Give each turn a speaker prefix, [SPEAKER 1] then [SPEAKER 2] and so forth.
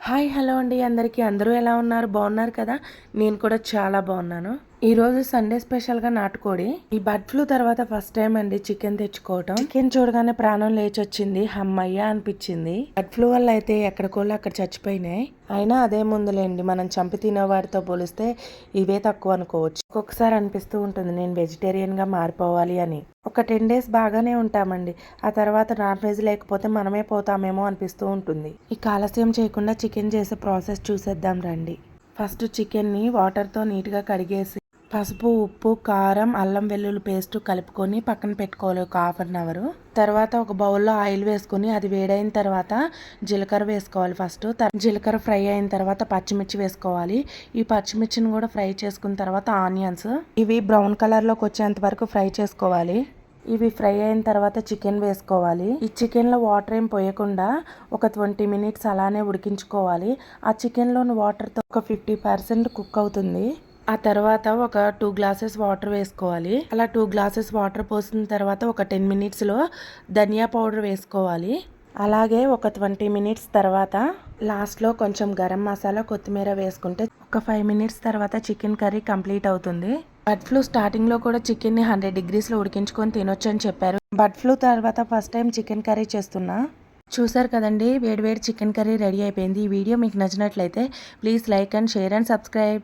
[SPEAKER 1] Hi hello అండి అందరికీ. అందరూ ఎలా ఉన్నారు? బాగున్నారు కదా? నేను కూడా చాలా బాగున్నాను. ఈరోజు సండే స్పెషల్గా నాటుకోడి. ఈ బర్డ్ ఫ్లూ తర్వాత ఫస్ట్ టైం అండి చికెన్ తెచ్చుకోవటం. చికెన్ చూడగానే ప్రాణం లేచొచ్చింది, హమ్మయ్య అనిపించింది. బర్డ్ ఫ్లూ వల్ల అయితే ఎక్కడికోళ్ళు అక్కడ చచ్చిపోయినాయి. అయినా అదే ముందులేండి, మనం చంపి తినే వాటితో పోలిస్తే ఇవే తక్కువ అనుకోవచ్చు. ఒక్కొక్కసారి అనిపిస్తూ ఉంటుంది నేను వెజిటేరియన్గా మారిపోవాలి అని. ఒక 10 days బాగానే ఉంటామండి, ఆ తర్వాత నాన్ వెజ్ లేకపోతే మనమే పోతామేమో అనిపిస్తూ ఉంటుంది. ఈ ఆలస్యం చేయకుండా చికెన్ చేసే ప్రాసెస్ చూసేద్దాం రండి. ఫస్ట్ చికెన్ని వాటర్తో నీట్గా కడిగేసి పసుపు, ఉప్పు, కారం, అల్లం వెల్లుల్లి పేస్ట్ కలుపుకొని పక్కన పెట్టుకోవాలి ఒక 1/2 hour. తర్వాత ఒక బౌల్లో ఆయిల్ వేసుకొని అది వేడైన తర్వాత జీలకర్ర వేసుకోవాలి. ఫస్ట్ జీలకర్ర ఫ్రై అయిన తర్వాత పచ్చిమిర్చి వేసుకోవాలి. ఈ పచ్చిమిర్చిని కూడా ఫ్రై చేసుకున్న తర్వాత ఆనియన్స్, ఇవి బ్రౌన్ కలర్లోకి వచ్చేంత వరకు ఫ్రై చేసుకోవాలి. ఇవి ఫ్రై అయిన తర్వాత చికెన్ వేసుకోవాలి. ఈ చికెన్లో వాటర్ ఏం పోయకుండా ఒక 20 minutes అలానే ఉడికించుకోవాలి. ఆ చికెన్లోని వాటర్తో ఒక 50% కుక్ అవుతుంది. ఆ తర్వాత ఒక 2 glasses వాటర్ వేసుకోవాలి. అలా 2 glasses వాటర్ పోసిన తర్వాత ఒక 10 minutesలో ధనియా పౌడర్ వేసుకోవాలి. అలాగే ఒక 20 minutes తర్వాత లాస్ట్లో కొంచెం గరం మసాలా, కొత్తిమీర వేసుకుంటే ఒక 5 minutes తర్వాత చికెన్ కర్రీ కంప్లీట్ అవుతుంది. బర్డ్ ఫ్లూ స్టార్టింగ్లో కూడా చికెన్ని 100 degreesలో ఉడికించుకొని తినొచ్చు అని చెప్పారు. బర్డ్ ఫ్లూ తర్వాత ఫస్ట్ టైం చికెన్ కర్రీ చేస్తున్నా. చూసారు కదండి, వేడివేడి చికెన్ కర్రీ రెడీ అయిపోయింది. ఈ వీడియో మీకు నచ్చినట్లయితే please like and share and subscribe.